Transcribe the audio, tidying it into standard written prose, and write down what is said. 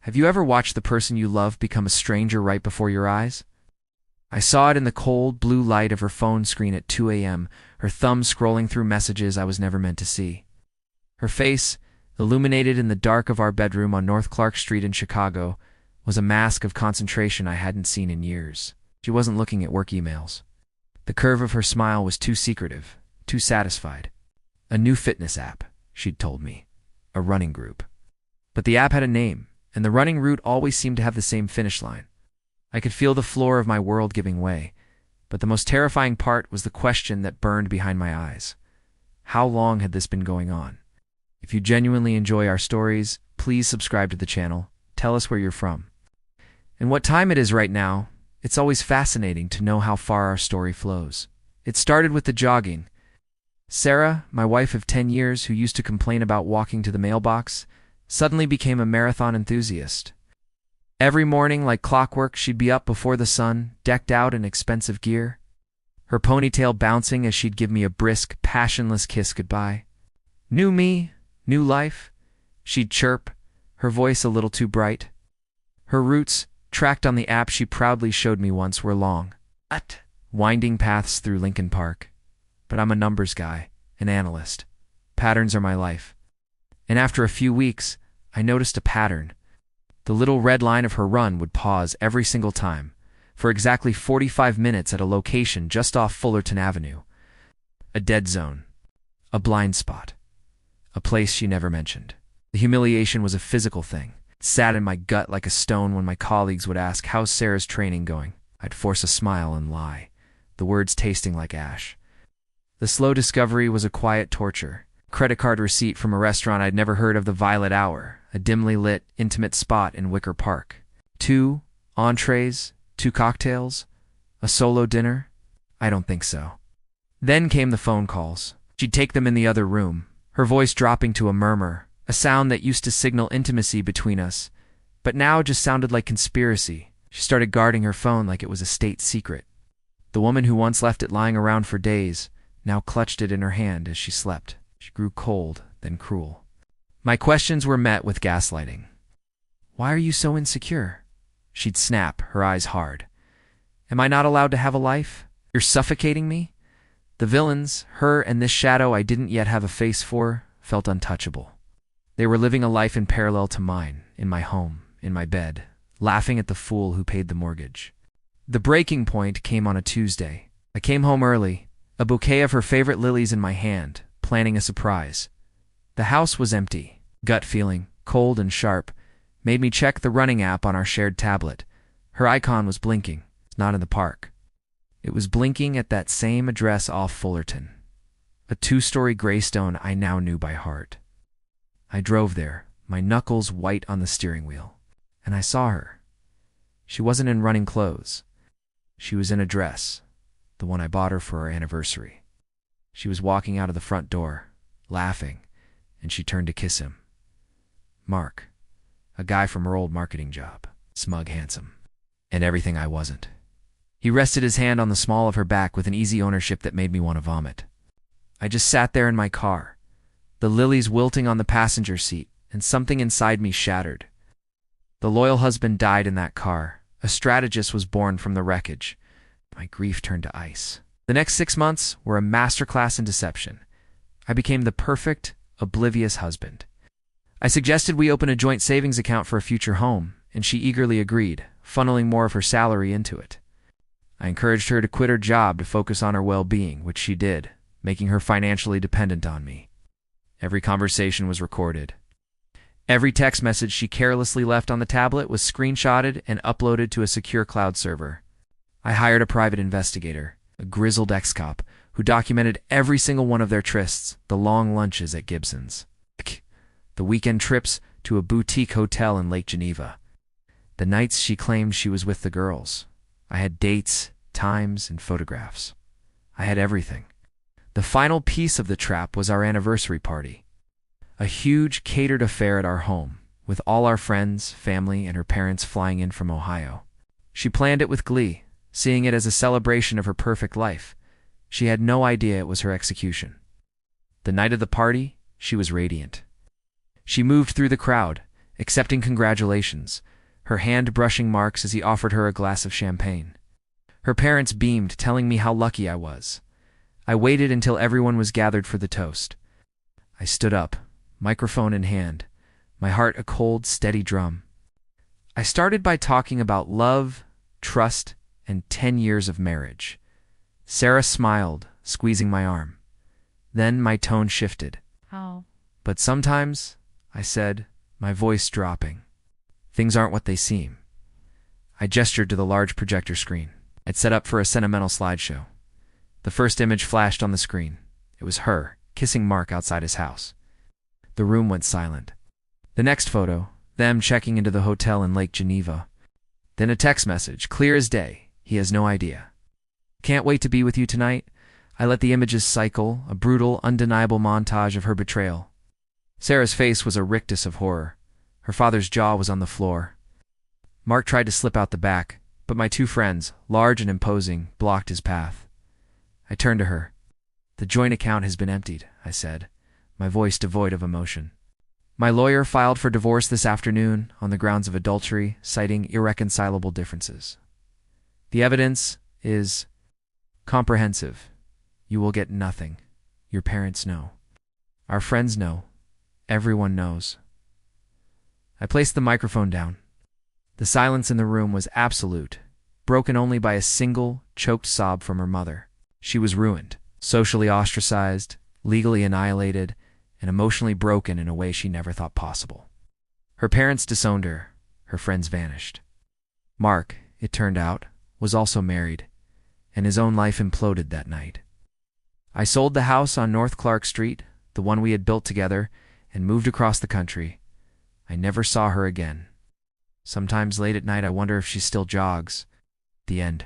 Have you ever watched the person you love become a stranger right before your eyes? I saw it in the cold, blue light of her phone screen at 2 a.m., her thumb scrolling through messages I was never meant to see. Her face, illuminated in the dark of our bedroom on North Clark Street in Chicago, was a mask of concentration I hadn't seen in years. She wasn't looking at work emails. The curve of her smile was too secretive, too satisfied. A new fitness app, she'd told me. A running group. But the app had a name, and the running route always seemed to have the same finish line. I could feel the floor of my world giving way, but the most terrifying part was the question that burned behind my eyes. How long had this been going on? If you genuinely enjoy our stories, please subscribe to the channel. Tell us where you're from. And what time it is right now. It's always fascinating to know how far our story flows. It started with the jogging. Sarah, my wife of 10 years who used to complain about walking to the mailbox, suddenly became a marathon enthusiast. Every morning, like clockwork, she'd be up before the sun, decked out in expensive gear, her ponytail bouncing as she'd give me a brisk, passionless kiss goodbye. New me, new life, she'd chirp, her voice a little too bright. Her roots, tracked on the app she proudly showed me once, were long, winding paths through Lincoln Park. But I'm a numbers guy, an analyst. Patterns are my life. And after a few weeks, I noticed a pattern. The little red line of her run would pause every single time, for exactly 45 minutes at a location just off Fullerton Avenue. A dead zone. A blind spot. A place she never mentioned. The humiliation was a physical thing. It sat in my gut like a stone when my colleagues would ask, "How's Sarah's training going?" I'd force a smile and lie, the words tasting like ash. The slow discovery was a quiet torture. Credit card receipt from a restaurant I'd never heard of, the Violet Hour, a dimly lit, intimate spot in Wicker Park. 2 entrees, 2 cocktails, a solo dinner? I don't think so. Then came the phone calls. She'd take them in the other room, her voice dropping to a murmur, a sound that used to signal intimacy between us, but now just sounded like conspiracy. She started guarding her phone like it was a state secret. The woman who once left it lying around for days now clutched it in her hand as she slept. She grew cold, then cruel. My questions were met with gaslighting. "Why are you so insecure?" She'd snap, her eyes hard. "Am I not allowed to have a life? You're suffocating me?" The villains, her and this shadow I didn't yet have a face for, felt untouchable. They were living a life in parallel to mine, in my home, in my bed, laughing at the fool who paid the mortgage. The breaking point came on a Tuesday. I came home early, a bouquet of her favorite lilies in my hand, planning a surprise. The house was empty. Gut feeling, cold and sharp, made me check the running app on our shared tablet. Her icon was blinking, not in the park. It was blinking at that same address off Fullerton, a 2-story graystone I now knew by heart. I drove there, my knuckles white on the steering wheel, and I saw her. She wasn't in running clothes. She was in a dress, the one I bought her for our anniversary. She was walking out of the front door, laughing, and she turned to kiss him. Mark, a guy from her old marketing job, smug, handsome, and everything I wasn't. He rested his hand on the small of her back with an easy ownership that made me want to vomit. I just sat there in my car, the lilies wilting on the passenger seat, and something inside me shattered. The loyal husband died in that car. A strategist was born from the wreckage. My grief turned to ice. The next 6 months were a masterclass in deception. I became the perfect, oblivious husband. I suggested we open a joint savings account for a future home, and she eagerly agreed, funneling more of her salary into it. I encouraged her to quit her job to focus on her well-being, which she did, making her financially dependent on me. Every conversation was recorded. Every text message she carelessly left on the tablet was screenshotted and uploaded to a secure cloud server. I hired a private investigator, a grizzled ex-cop, who documented every single one of their trysts, the long lunches at Gibson's, the weekend trips to a boutique hotel in Lake Geneva, the nights she claimed she was with the girls. I had dates, times, and photographs. I had everything. The final piece of the trap was our anniversary party. A huge catered affair at our home, with all our friends, family, and her parents flying in from Ohio. She planned it with glee, seeing it as a celebration of her perfect life. She had no idea it was her execution. The night of the party, she was radiant. She moved through the crowd, accepting congratulations, her hand brushing Mark's as he offered her a glass of champagne. Her parents beamed, telling me how lucky I was. I waited until everyone was gathered for the toast. I stood up, microphone in hand, my heart a cold, steady drum. I started by talking about love, trust, and 10 years of marriage. Sarah smiled, squeezing my arm. Then my tone shifted. How? But sometimes, I said, my voice dropping, things aren't what they seem. I gestured to the large projector screen. I'd set up for a sentimental slideshow. The first image flashed on the screen. It was her, kissing Mark outside his house. The room went silent. The next photo, them checking into the hotel in Lake Geneva. Then a text message, clear as day. He has no idea. Can't wait to be with you tonight. I let the images cycle, a brutal, undeniable montage of her betrayal. Sarah's face was a rictus of horror. Her father's jaw was on the floor. Mark tried to slip out the back, but my two friends, large and imposing, blocked his path. I turned to her. The joint account has been emptied, I said, my voice devoid of emotion. My lawyer filed for divorce this afternoon on the grounds of adultery, citing irreconcilable differences. The evidence is comprehensive. You will get nothing. Your parents know. Our friends know. Everyone knows. I placed the microphone down. The silence in the room was absolute, broken only by a single, choked sob from her mother. She was ruined, socially ostracized, legally annihilated, and emotionally broken in a way she never thought possible. Her parents disowned her. Her friends vanished. Mark, it turned out, was also married, and his own life imploded that night. I sold the house on North Clark Street, the one we had built together, and moved across the country. I never saw her again. Sometimes late at night I wonder if she still jogs. The end.